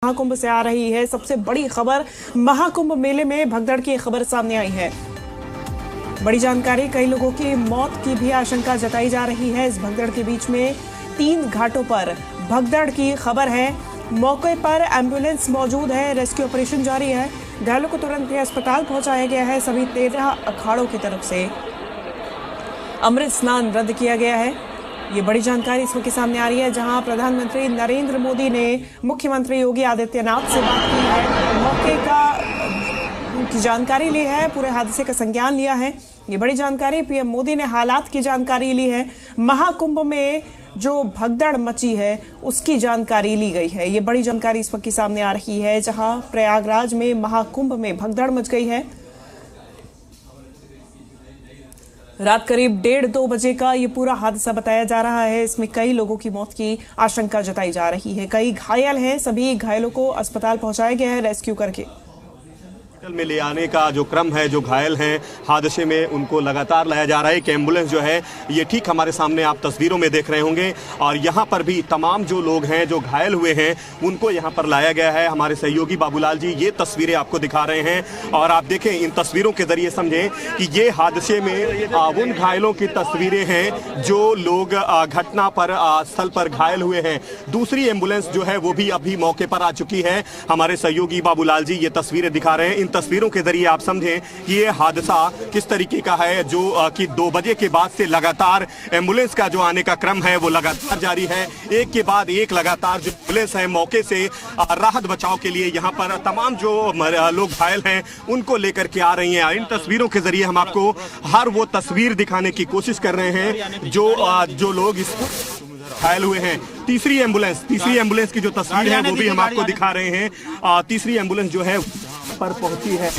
महाकुंभ से आ रही है सबसे बड़ी खबर। महाकुंभ मेले में भगदड़ की खबर सामने आई है। बड़ी जानकारी, कई लोगों की मौत की भी आशंका जताई जा रही है। इस भगदड़ के बीच में 3 घाटों पर भगदड़ की खबर है। मौके पर एम्बुलेंस मौजूद है, रेस्क्यू ऑपरेशन जारी है। घायलों को तुरंत ही अस्पताल पहुंचाया गया है। सभी 13 अखाड़ों की तरफ से अमृत स्नान रद्द किया गया है। ये बड़ी जानकारी इस वक्त सामने आ रही है, जहां प्रधानमंत्री नरेंद्र मोदी ने मुख्यमंत्री योगी आदित्यनाथ से बात की है, मौके की जानकारी ली है, पूरे हादसे का संज्ञान लिया है। ये बड़ी जानकारी, पीएम मोदी ने हालात की जानकारी ली है। महाकुंभ में जो भगदड़ मची है उसकी जानकारी ली गई है। ये बड़ी जानकारी इस वक्त की सामने आ रही है, जहां प्रयागराज में महाकुंभ में भगदड़ मच गई है। रात करीब 1:30-2 बजे का ये पूरा हादसा बताया जा रहा है। इसमें कई लोगों की मौत की आशंका जताई जा रही है, कई घायल हैं। सभी घायलों को अस्पताल पहुंचाया गया है रेस्क्यू करके। में ले आने का जो क्रम है, जो घायल हैं हादसे में उनको लगातार लाया जा रहा है। एक एम्बुलेंस जो है ये ठीक हमारे सामने आप तस्वीरों में देख रहे होंगे, और यहाँ पर भी तमाम जो लोग हैं जो घायल हुए हैं उनको यहाँ पर लाया गया है। हमारे सहयोगी बाबूलाल जी ये तस्वीरें आपको दिखा रहे हैं, और आप देखें इन तस्वीरों के जरिए समझें कि ये हादसे में उन घायलों की तस्वीरें हैं जो लोग घटना पर स्थल पर घायल हुए हैं। दूसरी एम्बुलेंस जो है वो भी अभी मौके पर आ चुकी है। हमारे सहयोगी बाबूलाल जी ये तस्वीरें दिखा रहे हैं। इन तस्वीरों के जरिए आप समझें कि ये हादसा किस तरीके का है, जो कि 2 बजे के बाद से लगातार एम्बुलेंस का जो आने का क्रम है वो लगातार जारी है। एक के बाद एक लगातार जो एम्बुलेंस है मौके से राहत बचाव के लिए यहाँ पर तमाम जो लोग घायल हैं उनको लेकर के आ रही हैं। इन तस्वीरों के जरिए हम आपको हर वो तस्वीर दिखाने की कोशिश कर रहे हैं जो लोग इस घायल हुए हैं। तीसरी एम्बुलेंस की जो तस्वीर है वो भी हम आपको दिखा रहे हैं। तीसरी एम्बुलेंस जो है पर पहुंची है।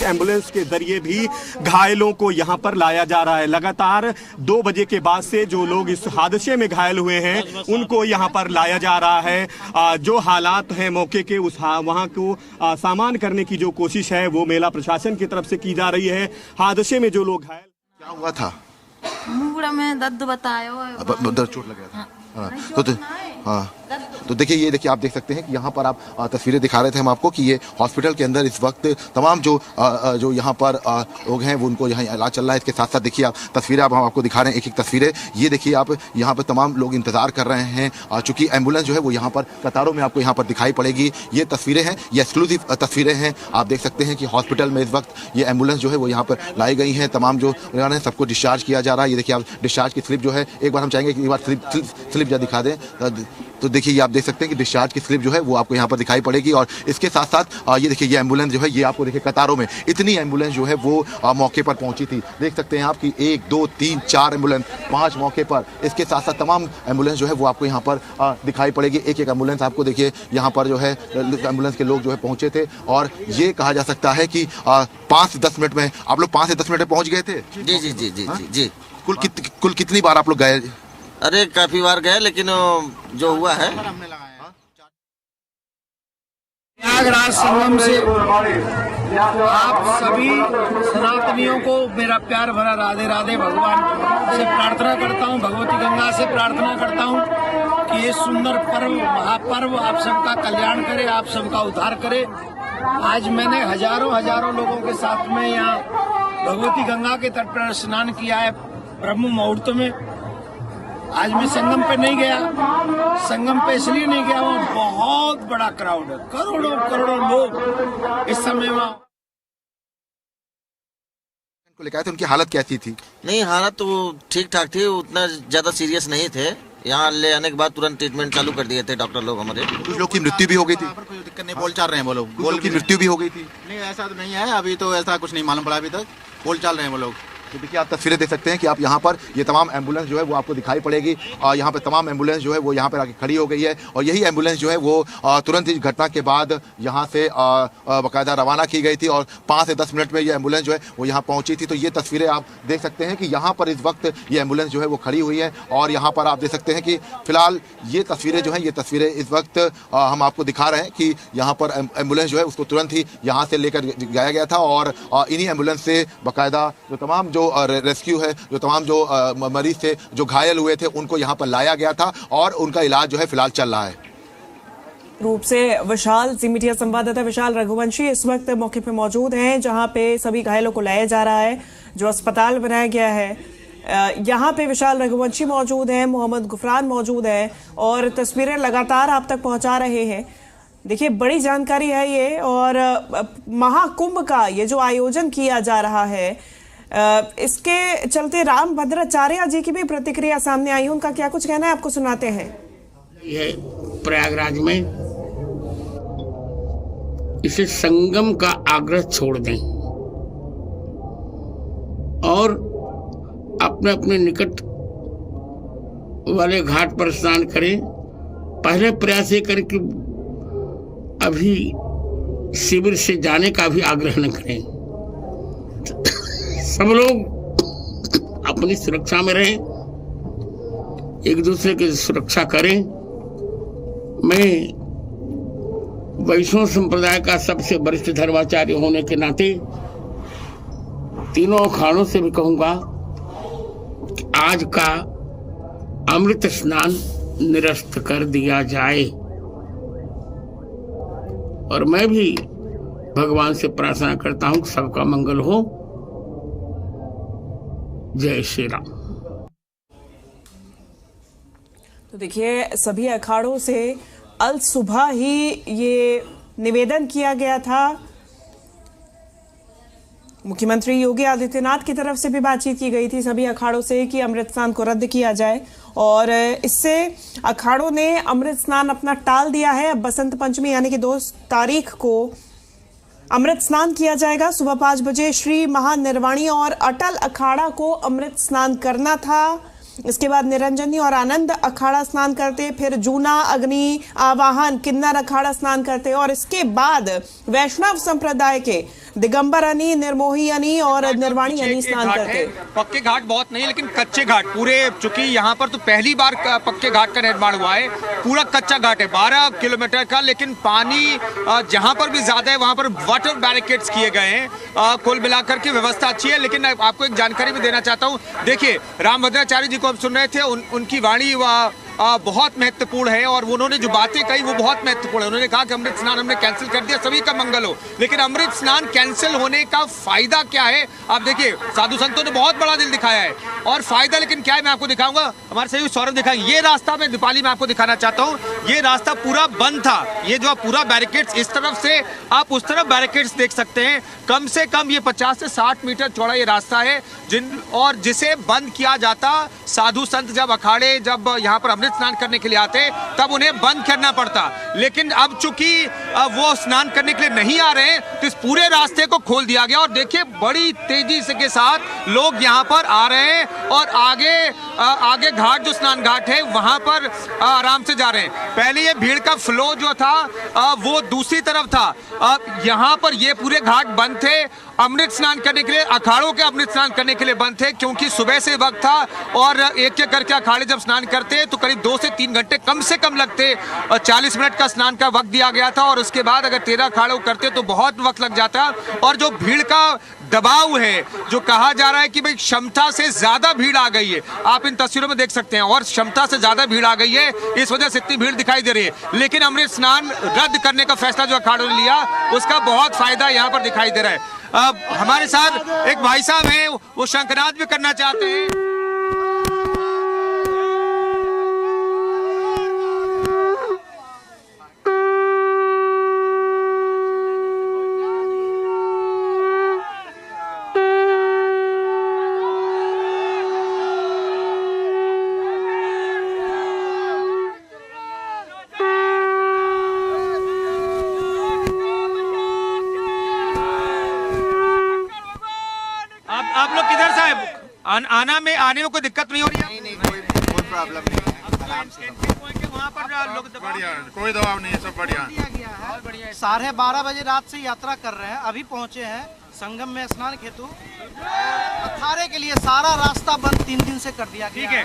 एम्बुलेंस के जरिए भी घायलों को यहां पर लाया जा रहा है। लगातार 2 बजे के बाद से जो लोग इस हादसे में घायल हुए हैं उनको यहां पर लाया जा रहा है। जो हालात हैं मौके के वहां को सामान करने की जो कोशिश है वो मेला प्रशासन की तरफ से की जा रही है। हादसे में जो लोग घायल, क्या हुआ था? मुंह में दर्द बताया, दर्द चोट लगा था। हाँ, तो देखिए, ये देखिए, आप देख सकते हैं कि यहाँ पर आप तस्वीरें दिखा रहे थे हम आपको कि ये हॉस्पिटल के अंदर इस वक्त तमाम जो यहाँ पर लोग हैं वो उनको यहाँ इलाज चल रहा है। इसके साथ साथ देखिए आप तस्वीरें हम आपको दिखा रहे हैं, एक एक तस्वीरें। ये देखिए आप यहाँ पर तमाम लोग इंतजार कर रहे हैं, चूंकि एम्बुलेंस जो है वो यहाँ पर कतारों में आपको यहाँ पर दिखाई पड़ेगी। ये तस्वीरें हैं, ये एक्सक्लूसिव तस्वीरें हैं। आप देख सकते हैं कि हॉस्पिटल में इस वक्त ये एम्बुलेंस जो है वो यहाँ पर लाई गई है। तमाम जो सबको डिस्चार्ज किया जा रहा है। ये देखिए आप डिस्चार्ज की स्लिप जो है, एक बार हम चाहेंगे कि एक बार स्लिप जा दिखा दें। तो देखिए ये आप देख सकते हैं कि डिस्चार्ज की स्लिप जो है वो आपको यहाँ पर दिखाई पड़ेगी। और इसके साथ साथ ये देखिए ये एम्बुलेंस जो है ये आपको देखिए कतारों में इतनी एम्बुलेंस जो है वो मौके पर पहुंची थी। देख सकते हैं आप कि 1 2 3 4 एम्बुलेंस, 5 मौके पर। इसके साथ साथ तमाम एम्बुलेंस जो है वो आपको यहाँ पर दिखाई पड़ेगी। एक एक एम्बुलेंस आपको देखिए यहाँ पर जो है एम्बुलेंस के लोग जो है पहुंचे थे। और ये कहा जा सकता है कि 5 से 10 मिनट में आप लोग 5 से 10 मिनट में पहुँच गए थे। जी जी जी जी जी। कुल कितनी बार आप लोग गए? अरे काफी बार गए, लेकिन जो हुआ है प्रयागराज संगम से आप सभी सनातनियों को मेरा प्यार भरा राधे राधे। भगवान से प्रार्थना करता हूँ, भगवती गंगा से प्रार्थना करता हूँ कि ये सुंदर पर्व, महापर्व आप सबका कल्याण करे, आप सबका उद्धार करे। आज मैंने हजारों लोगों के साथ में यहाँ भगवती गंगा के तट पर स्नान किया है ब्रह्म मुहूर्त में। आज मैं संगम पे नहीं गया, संगम पे इसलिए नहीं गया, वहाँ बहुत बड़ा क्राउड है, करोड़ों लोग इस समय वहाँ को लेकर आए थे। उनकी हालत कैसी थी? नहीं, हालत तो ठीक ठाक थी, उतना ज्यादा सीरियस नहीं थे। यहाँ ले आने के बाद तुरंत ट्रीटमेंट चालू कर दिए थे डॉक्टर लोग हमारे। कुछ लोग की मृत्यु भी हो गई थी। कोई दिक्कत नहीं, बोल चाल रहे हैं वो लोग। बोल की मृत्यु भी हो गई थी। नहीं, ऐसा तो नहीं है, अभी तो ऐसा कुछ नहीं मालूम पड़ा, अभी तक बोल चाल रहे हैं वो लोग। तो देखिए आप तस्वीरें देख सकते हैं कि आप यहाँ पर ये तमाम एम्बुलेंस जो है वो आपको दिखाई पड़ेगी। यहाँ पे तमाम एम्बुलेंस जो है वो यहाँ पर आके खड़ी हो गई है, और यही एम्बुलेंस जो है वो तुरंत इस घटना के बाद यहाँ से बाकायदा रवाना की गई थी, और 5 से 10 मिनट में ये एम्बुलेंस जो है वो यहाँ पहुँची थी। तो ये तस्वीरें आप देख सकते हैं कि यहाँ पर इस वक्त ये एम्बुलेंस जो है वो खड़ी हुई है। और यहाँ पर आप देख सकते हैं कि फिलहाल ये तस्वीरें जो हैं ये तस्वीरें इस वक्त हम आपको दिखा रहे हैं कि यहाँ पर एम्बुलेंस जो है उसको तुरंत ही यहाँ से लेकर गया गया था, और इन्हीं एम्बुलेंस से बाकायदा जो तमाम जो रेस्क्यू है, जो तमाम जो मरीज थे जो घायल हुए थे उनको यहाँ पर लाया गया था, और उनका इलाज जो है फिलहाल चल रहा है। रूप से विशाल, जी मीडिया संवाददाता विशाल रघुवंशी इस वक्त मौके पे मौजूद हैं, जहां पे सभी घायलों को लाया जा रहा है, जो अस्पताल बनाया गया है। यहाँ पे विशाल रघुवंशी मौजूद हैं, मोहम्मद गुफरान मौजूद है और तस्वीरें लगातार आप तक पहुंचा रहे हैं। देखिए, बड़ी जानकारी है ये, और महाकुंभ का ये जो आयोजन किया जा रहा है, इसके चलते रामभद्राचार्य जी की भी प्रतिक्रिया सामने आई है। उनका क्या कुछ कहना है, आपको सुनाते हैं। ये प्रयागराज में इसे संगम का आग्रह छोड़ दें और अपने अपने निकट वाले घाट पर स्नान करें। पहले प्रयास ये करें कि अभी शिविर से जाने का भी आग्रह न करें। सब लोग अपनी सुरक्षा में रहें, एक दूसरे की सुरक्षा करें। मैं वैष्णव संप्रदाय का सबसे वरिष्ठ धर्माचार्य होने के नाते तीनों अखाड़ों से भी कहूंगा कि आज का अमृत स्नान निरस्त कर दिया जाए, और मैं भी भगवान से प्रार्थना करता हूं कि सबका मंगल हो। जय श्री राम। तो देखिए, सभी अखाड़ों से अल सुबह ही ये निवेदन किया गया था। मुख्यमंत्री योगी आदित्यनाथ की तरफ से भी बातचीत की गई थी सभी अखाड़ों से कि अमृत स्नान को रद्द किया जाए, और इससे अखाड़ों ने अमृत स्नान अपना टाल दिया है। अब बसंत पंचमी यानी कि 2 तारीख को अमृत स्नान किया जाएगा। सुबह 5 बजे श्री महानिर्वाणी और अटल अखाड़ा को अमृत स्नान करना था। इसके बाद निरंजनी और आनंद अखाड़ा स्नान करते, फिर जूना, अग्नि, आवाहन, किन्नर अखाड़ा स्नान करते, और इसके बाद वैष्णव संप्रदाय के दिगंबर अनी, निर्मोही अनी और निर्वाणी अनी स्नान करते। पक्के घाट बहुत नहीं, लेकिन कच्चे घाट पूरे, चूंकि यहाँ पर तो पहली बार पक्के घाट का निर्माण हुआ है। पूरा कच्चा घाट है 12 किलोमीटर का, लेकिन पानी जहाँ पर भी ज्यादा है वहाँ पर वाटर बैरिकेड्स किए गए हैं। कुल मिलाकर के व्यवस्था अच्छी है। लेकिन आपको एक जानकारी भी देना चाहता हूँ। देखिए, रामभद्राचार्य जी को हम सुन रहे थे, उनकी वाणी बहुत महत्वपूर्ण है, और उन्होंने जो बातें कही वो बहुत महत्वपूर्ण है। उन्होंने कहा कि अमृत स्नान हमने कैंसिल कर दिया, सभी का मंगल हो। लेकिन अमृत स्नान कैंसिल होने का फायदा क्या है? आप देखिए, साधु संतों ने बहुत बड़ा दिल दिखाया है, और फायदा लेकिन क्या है मैं आपको दिखाऊंगा। हमारे सहयोगी सौरभ दिखाएंगे। ये रास्ता मैं दीपाली में आपको दिखाना चाहता हूँ। ये रास्ता पूरा बंद था, ये जो पूरा बैरिकेड्स, इस तरफ से आप उस तरफ बैरिकेड्स देख सकते हैं। कम से कम ये 50 से 60 मीटर चौड़ा ये रास्ता है, और जिसे बंद किया जाता। साधु संत जब अखाड़े जब यहाँ पर अमृत स्नान करने के लिए आते, तब उन्हें बंद करना पड़ता। लेकिन अब चूंकि वो स्नान करने के लिए नहीं आ रहे हैं, तो इस पूरे रास्ते को खोल दिया गया। और देखिए, बड़ी तेजी से के साथ लोग यहाँ पर आ रहे हैं, और आगे घाट जो स्नान घाट है वहां पर आराम से जा रहे हैं। पहले ये भीड़ का फ्लो जो था वो दूसरी तरफ था। यहाँ पर ये पूरे घाट बंद थे अमृत स्नान करने के लिए, अखाड़ों के अमृत स्नान करने के लिए बंद थे, क्योंकि सुबह से वक्त था, और एक एक करके अखाड़े जब स्नान करते तो करीब 2 से 3 घंटे कम से कम लगते। 40 मिनट का स्नान का वक्त दिया गया था, और उसके बाद अगर 13 अखाड़े करते तो बहुत वक्त लग जाता। और जो भीड़ का दबाव है, जो कहा जा रहा है कि भाई क्षमता से ज्यादा भीड़ आ गई है, आप इन तस्वीरों में देख सकते हैं, और क्षमता से ज्यादा भीड़ आ गई है, इस वजह से इतनी भीड़ दिखाई दे रही है। लेकिन अमृत स्नान रद्द करने का फैसला जो अखाड़ों ने लिया, उसका बहुत फायदा यहाँ पर दिखाई दे रहा है। अब हमारे साथ एक भाई साहब हैं, वो शंखनाद भी करना चाहते हैं। आप लोग किधर से आने में कोई दिक्कत नहीं हो रही है? नहीं, कोई प्रॉब्लम नहीं है। आराम से वहाँ पर लोग बढ़िया, कोई दबाव नहीं है, सब बढ़िया। 12:30 बजे रात से यात्रा कर रहे हैं, अभी पहुंचे हैं संगम में स्नान हेतु। अखाड़े के लिए सारा रास्ता बंद 3 दिन से कर दिया गया। ठीक है,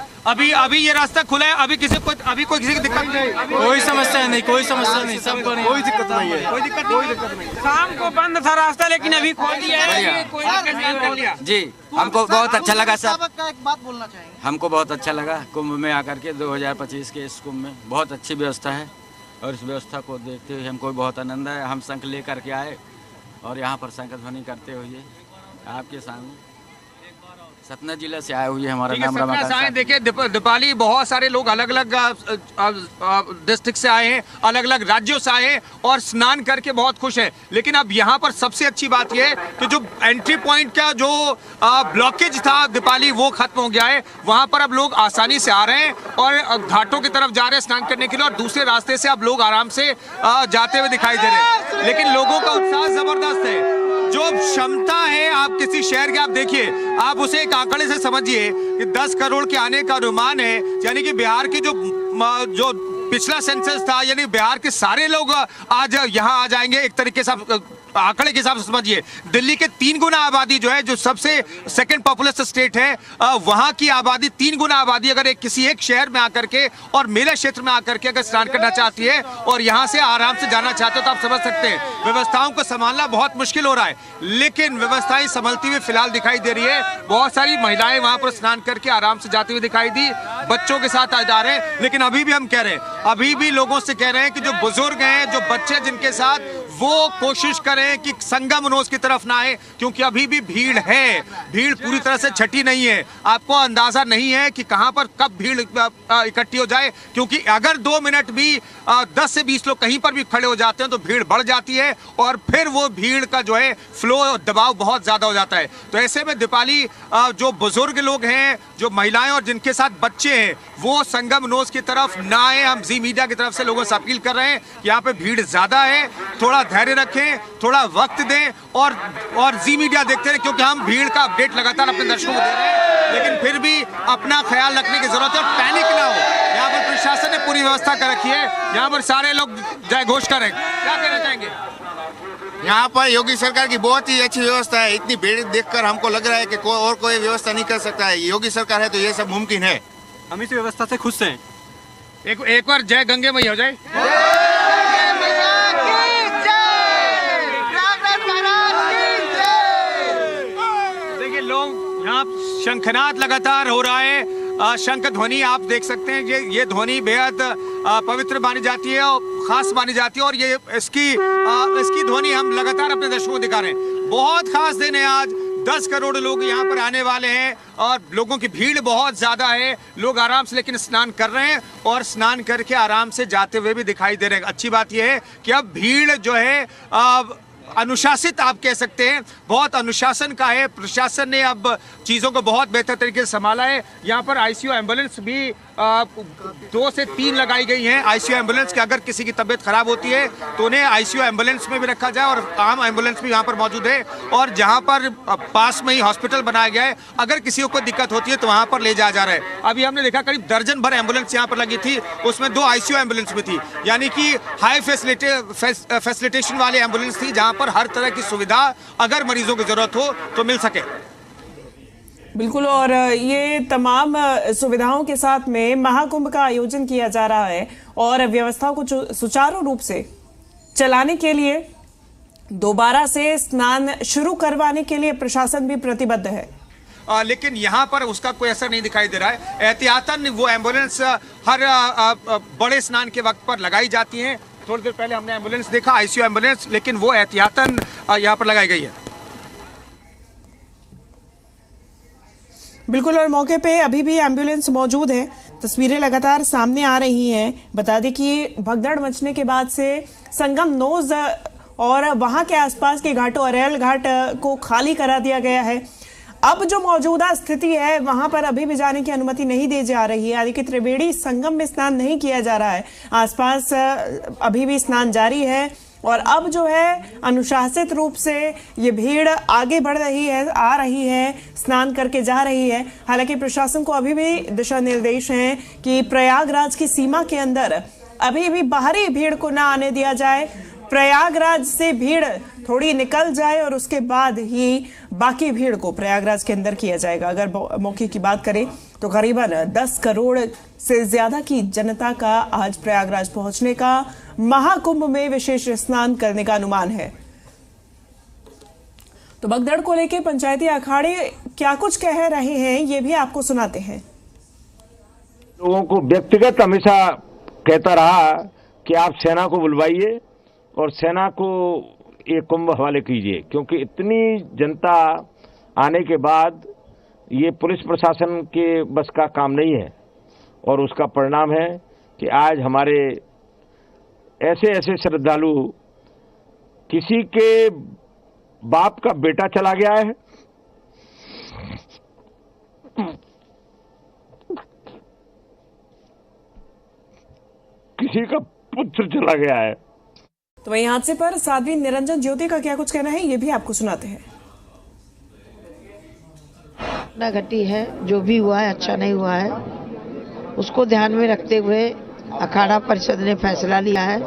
अभी ये रास्ता खुला है, अभी किसी को दिक्कत नहीं, कोई समस्या नहीं, कोई समस्या नहीं, सबको नहीं, कोई दिक्कत नहीं है, कोई दिक्कत नहीं। शाम को बंद था रास्ता, लेकिन अभी खोल दिया है, कोई दिक्कत नहीं कर लिया। जी, हमको बहुत अच्छा लगा सर। का एक बात बोलना चाहेंगे? हमको बहुत अच्छा लगा कुंभ में आकर के, 2025 के इस कुंभ में बहुत अच्छी व्यवस्था है। और इस व्यवस्था को देखते हुए हमको बहुत आनंद है। हम शंख लेकर के आए और यहाँ पर शंख ध्वनि करते हुए आपके सामने सतना जिले से आए हुए हमारा नाम रमाकांत साहू। देखिए दीपाली बहुत सारे लोग अलग अलग डिस्ट्रिक्ट से आए हैं, अलग अलग राज्यों से आए हैं और स्नान करके बहुत खुश हैं। लेकिन अब यहाँ पर सबसे अच्छी बात यह है कि जो एंट्री पॉइंट का जो ब्लॉकेज था दीपाली वो खत्म हो गया है। वहां पर अब लोग आसानी से आ रहे हैं और घाटों की तरफ जा रहे हैं स्नान करने के लिए और दूसरे रास्ते से अब लोग आराम से जाते हुए दिखाई दे रहे हैं। लेकिन लोगों का उत्साह जबरदस्त है। जो क्षमता है आप किसी शहर के, आप देखिए, आप उसे एक आंकड़े से समझिए कि 10 करोड़ के आने का अनुमान है। यानी कि बिहार की जो पिछला सेंसस था, यानी बिहार के सारे लोग आज यहाँ आ जाएंगे। एक तरीके से आंकड़े के हिसाब से समझिए, दिल्ली के 3 गुना आबादी जो है, जो सबसे सेकंड पॉपुलस स्टेट है, वहां की आबादी 3 गुना आबादी अगर किसी एक शहर में आकर के और मेला क्षेत्र में आकर के अगर स्नान करना चाहती है और यहां से आराम से जाना चाहते हो तो आप समझ सकते हैं व्यवस्थाओं को संभालना बहुत मुश्किल हो रहा है। लेकिन व्यवस्थाएं संभलती हुई फिलहाल दिखाई दे रही है। बहुत सारी महिलाएं वहां पर स्नान करके आराम से जाती हुई दिखाई दी, बच्चों के साथ आ जा रहे हैं। लेकिन अभी भी हम कह रहे हैं, अभी भी लोगों से कह रहे हैं कि जो बुजुर्ग हैं, जो बच्चे जिनके साथ, वो कोशिश करें कि संगम नोज की तरफ ना आए, क्योंकि अभी भी भीड़ है। भीड़ पूरी तरह से छठी नहीं है। आपको अंदाजा नहीं है कि कहां पर कब भीड़ इकट्ठी हो जाए, क्योंकि अगर 2 मिनट भी 10 से 20 लोग कहीं पर भी खड़े हो जाते हैं तो भीड़ बढ़ जाती है और फिर वो भीड़ का जो है फ्लो, दबाव बहुत ज्यादा हो जाता है। तो ऐसे में दीपाली जो बुजुर्ग लोग हैं, जो महिलाएं और जिनके साथ बच्चे हैं, वो संगम नोज की तरफ ना आए। हम जी मीडिया की तरफ से लोगों से अपील कर रहे हैं कि यहाँ पे भीड़ ज्यादा है, थोड़ा धैर्य रखें, थोड़ा वक्त दें और जी मीडिया देखते रहे, क्योंकि हम भीड़ का अपडेट लगातार अपने दर्शकों को दे रहे हैं। लेकिन फिर भी अपना ख्याल रखने की जरूरत है और पैनिक ना हो। यहाँ पर प्रशासन ने पूरी व्यवस्था कर रखी है, यहाँ पर सारे लोग जय घोष करें। क्या कहना चाहेंगे? यहाँ पर योगी सरकार की बहुत ही अच्छी व्यवस्था है। इतनी भीड़ देखकर हमको लग रहा है कि और कोई व्यवस्था नहीं कर सकता है। योगी सरकार है तो ये सब मुमकिन है। हम इस व्यवस्था से खुश हैं। एक बार जय गंगे मैया हो जाए। देखिए लोग यहाँ शंखनाद लगातार हो रहा है। शंख ध्वनि आप देख सकते हैं, ये ध्वनि बेहद पवित्र मानी जाती है और खास मानी जाती है और ये इसकी ध्वनि हम लगातार अपने दर्शकों को दिखा रहे हैं। बहुत खास दिन है आज। 10 करोड़ लोग यहाँ पर आने वाले हैं और लोगों की भीड़ बहुत ज्यादा है। लोग आराम से लेकिन स्नान कर रहे हैं और स्नान करके आराम से जाते हुए भी दिखाई दे रहे हैं। अच्छी बात यह है कि अब भीड़ जो है अनुशासित आप कह सकते हैं, बहुत अनुशासन का है। प्रशासन ने अब चीज़ों को बहुत बेहतर तरीके से संभाला है। यहाँ पर आईसीयू एम्बुलेंस भी 2 से 3 लगाई गई हैं। आईसीयू एम्बुलेंस की अगर किसी की तबीयत खराब होती है तो उन्हें आईसीयू एम्बुलेंस में भी रखा जाए और आम एम्बुलेंस भी यहाँ पर मौजूद है। और जहाँ पर पास में ही हॉस्पिटल बनाया गया है, अगर किसी को कोई दिक्कत होती है तो वहाँ पर ले जाया जा रहा है। अभी हमने देखा करीब दर्जन भर एम्बुलेंस यहाँ पर लगी थी, उसमें 2 आईसीयू एम्बुलेंस भी थी, यानी कि हाई फैसिलिटेशन वाली एम्बुलेंस थी, जहाँ पर हर तरह की सुविधा अगर मरीजों की जरूरत हो तो मिल सके। बिल्कुल, और ये तमाम सुविधाओं के साथ में महाकुंभ का आयोजन किया जा रहा है और व्यवस्थाओं को सुचारू रूप से चलाने के लिए दोबारा से स्नान शुरू करवाने के लिए प्रशासन भी प्रतिबद्ध है। लेकिन यहाँ पर उसका कोई असर नहीं दिखाई दे रहा है। एहतियातन वो एम्बुलेंस हर बड़े स्नान के वक्त पर लगाई जाती हैं। थोड़ी देर पहले हमने एम्बुलेंस देखा, आईसीयू एम्बुलेंस, लेकिन वो एहतियातन यहाँ पर लगाई गई है। बिल्कुल, और मौके पे अभी भी एम्बुलेंस मौजूद है। तस्वीरें लगातार सामने आ रही हैं। बता दें कि भगदड़ मचने के बाद से संगम नोज और वहां के आसपास के घाटों, अरेल घाट को खाली करा दिया गया है। अब जो मौजूदा स्थिति है वहां पर अभी भी जाने की अनुमति नहीं दी जा रही है, यानी कि त्रिवेणी संगम में स्नान नहीं किया जा रहा है। आसपास अभी भी स्नान जारी है और अब जो है अनुशासित रूप से ये भीड़ आगे बढ़ रही है, आ रही है, स्नान करके जा रही है। हालांकि प्रशासन को अभी भी दिशा निर्देश हैं कि प्रयागराज की सीमा के अंदर अभी भी बाहरी भीड़ को ना आने दिया जाए। प्रयागराज से भीड़ थोड़ी निकल जाए और उसके बाद ही बाकी भीड़ को प्रयागराज के अंदर किया जाएगा। अगर मौके की बात करें तो करीबन 10 करोड़ से ज्यादा की जनता का आज प्रयागराज पहुंचने का, महाकुंभ में विशेष स्नान करने का अनुमान है। तो भगदड़ को लेकर पंचायती अखाड़े क्या कुछ कह रहे हैं ये भी आपको सुनाते हैं। लोगों को व्यक्तिगत हमेशा कहता रहा कि आप सेना को बुलवाइए और सेना को ये कुंभ हवाले कीजिए, क्योंकि इतनी जनता आने के बाद ये पुलिस प्रशासन के बस का काम नहीं है। और उसका परिणाम है कि आज हमारे ऐसे ऐसे श्रद्धालु, किसी के बाप का बेटा चला गया है, किसी का पुत्र चला गया है। तो वहीं हादसे पर साध्वी निरंजन ज्योति का क्या कुछ कहना है, ये भी आपको सुनाते हैं। घटना घटी है, जो भी हुआ है अच्छा नहीं हुआ है, उसको ध्यान में रखते हुए अखाड़ा परिषद ने फैसला लिया है,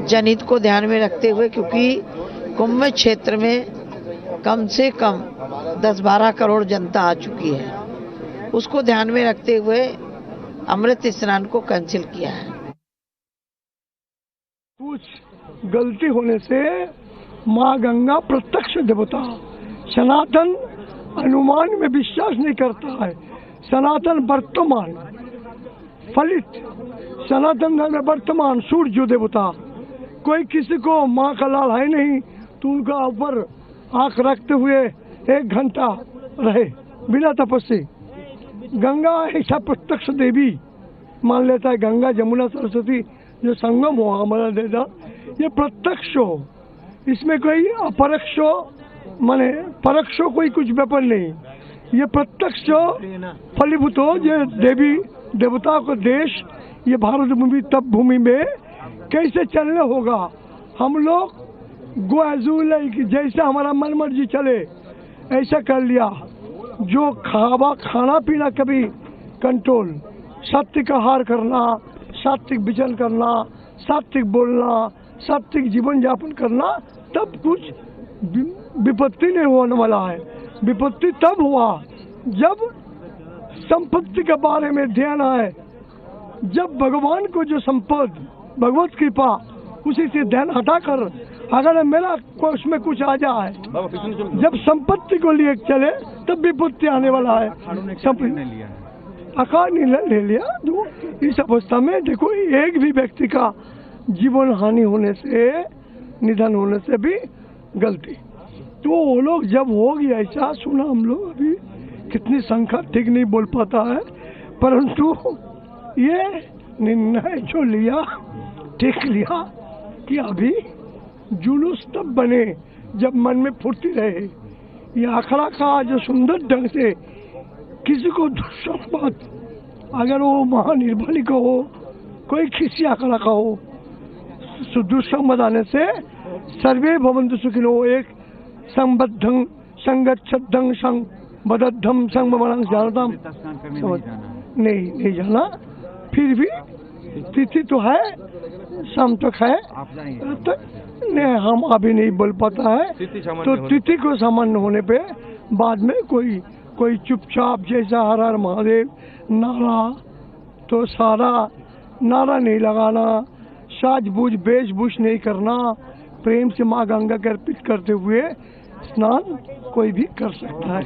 जनहित को ध्यान में रखते हुए, क्योंकि कुंभ क्षेत्र में कम से कम 10-12 करोड़ जनता आ चुकी है, उसको ध्यान में रखते हुए अमृत स्नान को कैंसिल किया है। कुछ गलती होने से माँ गंगा प्रत्यक्ष देवता, सनातन अनुमान में विश्वास नहीं करता है, सनातन वर्तमान फलित, सनातन धर्म में वर्तमान सूर्य देवता, कोई किसी को माँ का लाल है नहीं तो उनका ऊपर आंख रखते हुए 1 घंटा रहे बिना तपस्या। गंगा ऐसा प्रत्यक्ष देवी मान लेता है, गंगा जमुना सरस्वती जो संगम हो हमारा देता, ये प्रत्यक्ष हो, इसमें कोई अपरोक्ष माने परोक्ष कोई कुछ व्यापार नहीं, ये प्रत्यक्ष फलीभूत हो। ये देवी देवता को देश, ये भारत भूमि तब भूमि में कैसे चलने होगा। हम लोग गोजूल जैसा हमारा मन मर्जी चले ऐसा कर लिया, जो खाना पीना कभी कंट्रोल, सात्विक आहार करना, सात्विक विचरण करना, सात्विक बोलना, सात्विक जीवन यापन करना, तब कुछ विपत्ति नहीं होने वाला है। विपत्ति तब हुआ जब संपत्ति के बारे में ध्यान आए, जब भगवान को जो संपद भगवत कृपा उसी से ध्यान हटाकर अगर मेरा उसमें कुछ आ जाए, जब संपत्ति को लिए चले तब विपत्ति आने वाला है। अकाल निर्णय ले लिया तो इस अवस्था में देखो, एक भी व्यक्ति का जीवन हानि होने से, निधन होने से भी गलती, तो वो लोग जब हो गया ऐसा सुना, हम लोग अभी कितनी संख्या ठीक नहीं बोल पाता है, परंतु ये निर्णय जो लिया ठीक लिया कि अभी जुलूस तब बने जब मन में फुर्ती रहे। ये अखड़ा का जो सुंदर ढंग से किसी को दुष्संवाद, अगर वो महानिर्बली का हो, कोई किसी अखड़ा का हो, दुष्संवाद आने से सर्वे भवन्तु सुखिनो, एक संबद्धं संगच्छद्धं संग बदद्धम संग ममनं जानताम, नहीं जाना, फिर भी तिथि तो है, शाम तक है, तो नहीं हम अभी नहीं बोल पाता है, तो तिथि को सामान्य होने पे बाद में कोई चुपचाप जैसा हर हर महादेव नारा, तो सारा नारा नहीं लगाना, साजबूझ वेशभूष नहीं करना, प्रेम से माँ गंगा के अर्पित करते हुए स्नान कोई भी कर सकता है।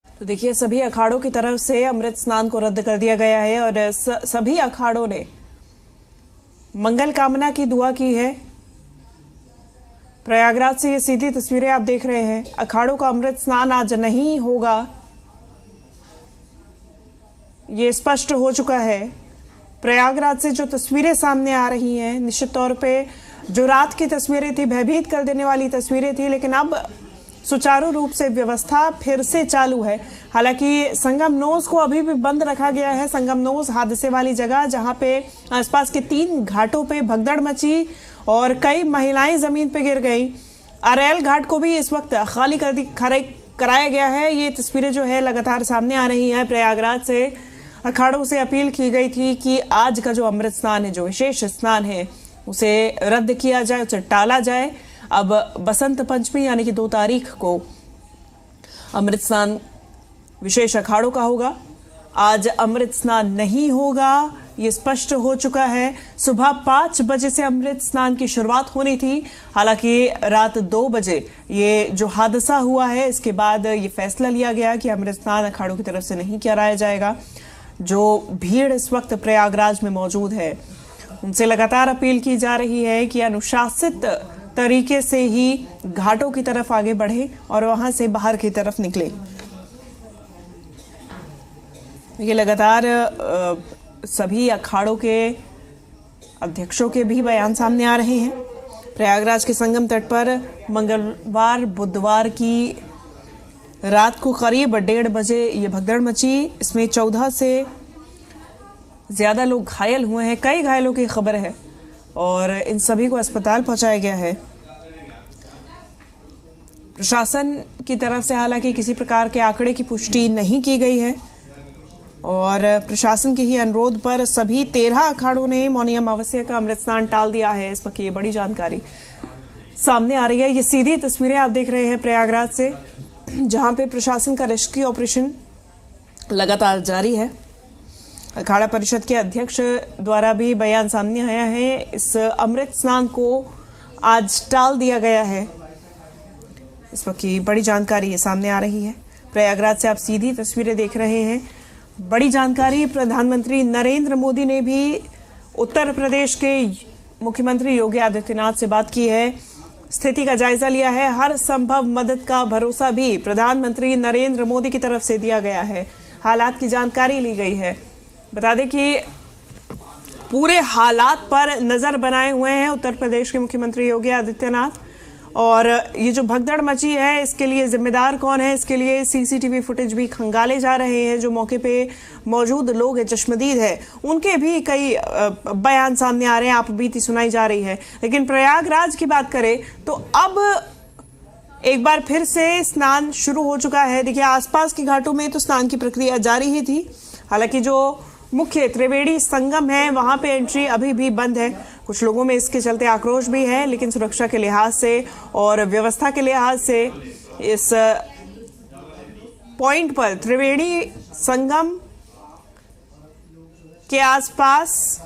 तो देखिए, सभी अखाड़ों की तरफ से अमृत स्नान को रद्द कर दिया गया है और सभी अखाड़ों ने मंगल कामना की दुआ की है। प्रयागराज से ये सीधी तस्वीरें आप देख रहे हैं। अखाड़ों का अमृत स्नान आज नहीं होगा, ये स्पष्ट हो चुका है। प्रयागराज से जो तस्वीरें सामने आ रही हैं, निश्चित तौर पे जो रात की तस्वीरें थी, भयभीत कर देने वाली तस्वीरें थी, लेकिन अब सुचारू रूप से व्यवस्था फिर से चालू है। हालांकि संगम नोज को अभी भी बंद रखा गया है। संगम नोज हादसे वाली जगह, जहां पे आसपास के 3 घाटों पे भगदड़ मची और कई महिलाएं जमीन पे गिर गई। अरेल घाट को भी इस वक्त खाली कराया गया है। ये तस्वीरें जो है लगातार सामने आ रही है। प्रयागराज से अखाड़ों से अपील की गई थी कि आज का जो अमृत स्नान है, जो विशेष स्नान है, उसे रद्द किया जाए, उसे टाला जाए। अब बसंत पंचमी यानी कि 2 तारीख को अमृत स्नान विशेष अखाड़ों का होगा। आज अमृत स्नान नहीं होगा, ये स्पष्ट हो चुका है। सुबह 5 बजे से अमृत स्नान की शुरुआत होनी थी, हालांकि रात 2 बजे ये जो हादसा हुआ है इसके बाद ये फैसला लिया गया कि अमृत स्नान अखाड़ों की तरफ से नहीं कराया जाएगा। जो भीड़ इस वक्त प्रयागराज में मौजूद है उनसे लगातार अपील की जा रही है कि अनुशासित तरीके से ही घाटों की तरफ आगे बढ़े और वहां से बाहर की तरफ निकले। ये लगातार सभी अखाड़ों के अध्यक्षों के भी बयान सामने आ रहे हैं। प्रयागराज के संगम तट पर मंगलवार बुधवार की रात को करीब 1:30 बजे ये भगदड़ मची। इसमें 14 से ज्यादा लोग घायल हुए हैं, कई घायलों की खबर है और इन सभी को अस्पताल पहुंचाया गया है। प्रशासन की तरफ से हालांकि किसी प्रकार के आंकड़े की पुष्टि नहीं की गई है और प्रशासन के ही अनुरोध पर सभी 13 अखाड़ों ने मौनी अमावस्या का अमृत स्नान टाल दिया है। इस वक्त ये बड़ी जानकारी सामने आ रही है। ये सीधी तस्वीरें आप देख रहे हैं प्रयागराज से, जहां पे प्रशासन का रेस्क्यू ऑपरेशन लगातार जारी है। अखाड़ा परिषद के अध्यक्ष द्वारा भी बयान सामने आया है। इस अमृत स्नान को आज टाल दिया गया है। इस वक्त की बड़ी जानकारी सामने आ रही है। प्रयागराज से आप सीधी तस्वीरें देख रहे हैं। बड़ी जानकारी, प्रधानमंत्री नरेंद्र मोदी ने भी उत्तर प्रदेश के मुख्यमंत्री योगी आदित्यनाथ से बात की है, स्थिति का जायजा लिया है। हर संभव मदद का भरोसा भी प्रधानमंत्री नरेंद्र मोदी की तरफ से दिया गया है। हालात की जानकारी ली गई है। बता दें कि पूरे हालात पर नजर बनाए हुए हैं उत्तर प्रदेश के मुख्यमंत्री योगी आदित्यनाथ। और ये जो भगदड़ मची है इसके लिए जिम्मेदार कौन है, इसके लिए सीसीटीवी फुटेज भी खंगाले जा रहे हैं। जो मौके पे मौजूद लोग हैं, चश्मदीद है, उनके भी कई बयान सामने आ रहे हैं, आप बीती सुनाई जा रही है। लेकिन प्रयागराज की बात करें तो अब एक बार फिर से स्नान शुरू हो चुका है। देखिए, आसपास के घाटों में तो स्नान की प्रक्रिया जारी ही थी, हालांकि जो मुख्य त्रिवेणी संगम है वहां पे एंट्री अभी भी बंद है। कुछ लोगों में इसके चलते आक्रोश भी है, लेकिन सुरक्षा के लिहाज से और व्यवस्था के लिहाज से इस पॉइंट पर त्रिवेणी संगम के आसपास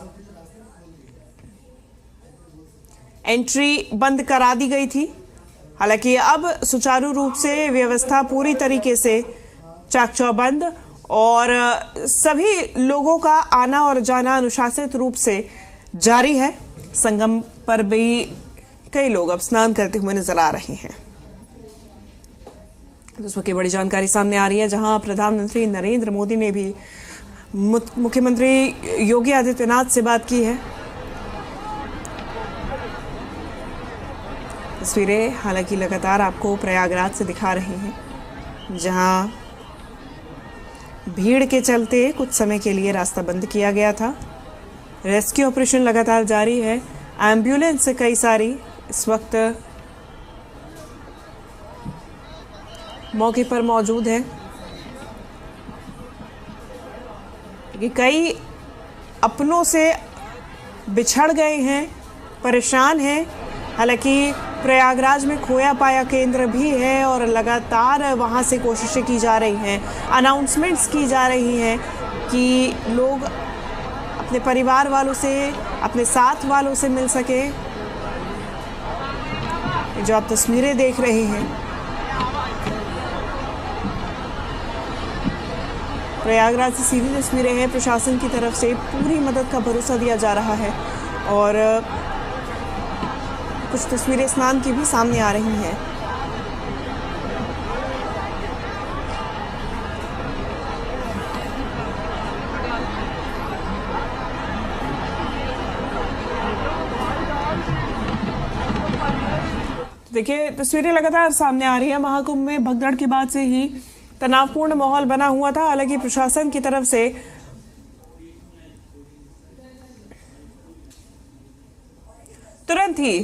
एंट्री बंद करा दी गई थी। हालांकि अब सुचारू रूप से व्यवस्था पूरी तरीके से चाक-चौबंद और सभी लोगों का आना और जाना अनुशासित रूप से जारी है। संगम पर भी कई लोग अब स्नान करते हुए नजर आ रहे हैं। इस वक्त की बड़ी जानकारी सामने आ रही है, जहां प्रधानमंत्री नरेंद्र मोदी ने भी मुख्यमंत्री योगी आदित्यनाथ से बात की है। तस्वीरें हालांकि लगातार आपको प्रयागराज से दिखा रहे हैं, जहां भीड़ के चलते कुछ समय के लिए रास्ता बंद किया गया था। रेस्क्यू ऑपरेशन लगातार जारी है। एम्बुलेंस कई सारी इस वक्त मौके पर मौजूद है। कई अपनों से बिछड़ गए हैं, परेशान हैं। हालांकि प्रयागराज में खोया पाया केंद्र भी है और लगातार वहां से कोशिशें की जा रही हैं, अनाउंसमेंट्स की जा रही हैं कि लोग अपने परिवार वालों से, अपने साथ वालों से मिल सके। जो आप तस्वीरें देख रहे हैं, प्रयागराज से सीधी तस्वीरें हैं। प्रशासन की तरफ से पूरी मदद का भरोसा दिया जा रहा है और कुछ तस्वीरें स्नान की भी सामने आ रही हैं। देखिए, तस्वीरें लगातार सामने आ रही है। महाकुंभ में भगदड़ के बाद से ही तनावपूर्ण माहौल बना हुआ था। हालांकि प्रशासन की तरफ से तुरंत ही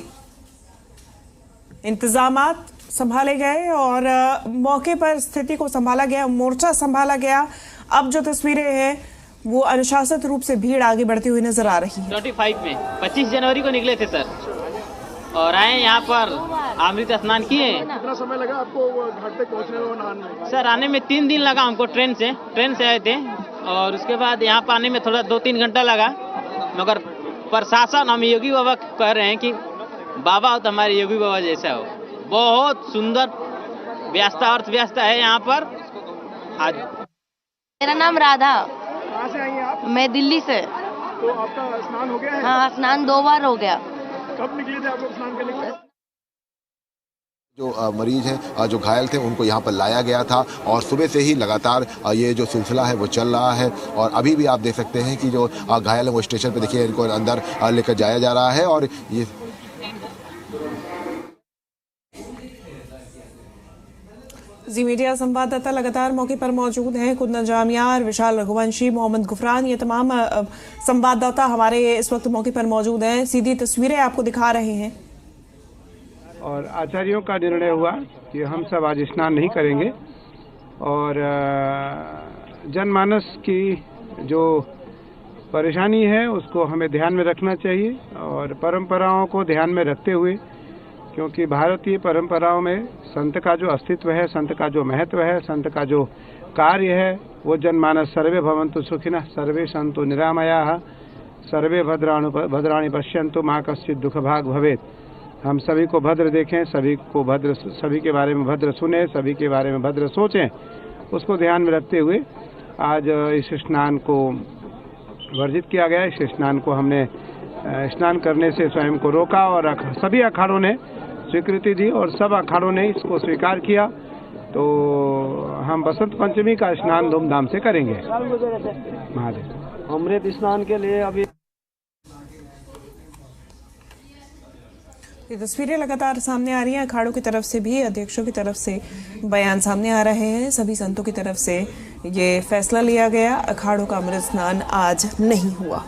इंतजामात संभाले गए और मौके पर स्थिति को संभाला गया, मोर्चा संभाला गया। अब जो तस्वीरें हैं वो अनुशासित रूप से भीड़ आगे बढ़ती हुई नजर आ रही है। 25 में 25 जनवरी को निकले थे सर और आए यहाँ पर अमृत स्नान किए। कितना समय लगा आपको घाट तक पहुँचने में? सर आने में 3 दिन लगा हमको, ट्रेन से आए थे। और उसके बाद यहाँ पानी में थोड़ा 2-3 घंटा लगा, मगर प्रशासन हम योगी बाबा कह रहे हैं कि बाबा हो तो हमारे योगी बाबा जैसा हो। बहुत सुंदर व्यवस्था अर्थव्यवस्था है यहाँ पर। आज मेरा नाम राधा। कहाँ से आई हैं आप? मैं दिल्ली से। तो आपका स्नान हो गया है? हाँ, स्नान 2 बार हो गया। कब निकले थे आप लोग स्नान करने के लिए? जो मरीज हैं जो घायल थे उनको यहाँ पर लाया गया था और सुबह से ही लगातार ये जो सिलसिला है वो चल रहा है और अभी भी आप देख सकते हैं कि जो घायल है वो स्टेशन पे देखिए इनको अंदर लेकर जाया जा रहा है। और ये जी मीडिया संवाददाता लगातार मौके पर मौजूद हैं। कुंदन जामियार, विशाल रघुवंशी, मोहम्मद गुफरान, ये तमाम संवाददाता हमारे इस वक्त मौके पर मौजूद हैं। सीधी तस्वीरें आपको दिखा रहे हैं। और आचार्यों का निर्णय हुआ कि हम सब आज स्नान नहीं करेंगे और जनमानस की जो परेशानी है उसको हमें ध्यान में रखना चाहिए और परंपराओं को ध्यान में रखते हुए, क्योंकि भारतीय परंपराओं में संत का जो अस्तित्व है, संत का जो महत्व है, संत का जो कार्य है वो जनमानस सर्वे भवन्तु सुखिनः सर्वे सन्तु निरामयाः सर्वे भद्राणि पश्यन्तु मा कश्चित् दुःखभाग् भवेत्। हम सभी को भद्र देखें, सभी के बारे में भद्र सुने, सभी के बारे में भद्र सोचें, उसको ध्यान में रखते हुए आज इस स्नान को वर्जित किया गया। इस स्नान को हमने स्नान करने से स्वयं को रोका और सभी अखाड़ों ने स्वीकृति दी और सब अखाड़ों ने इसको स्वीकार किया। तो हम बसंत पंचमी का स्नान धूमधाम से करेंगे। महादेव। अमृत स्नान के लिए अभी ये तस्वीरें लगातार सामने आ रही हैं। अखाड़ों की तरफ से भी, अध्यक्षों की तरफ से बयान सामने आ रहे हैं। सभी संतों की तरफ से ये फैसला लिया गया, अखाड़ों का अमृत स्नान आज नहीं हुआ।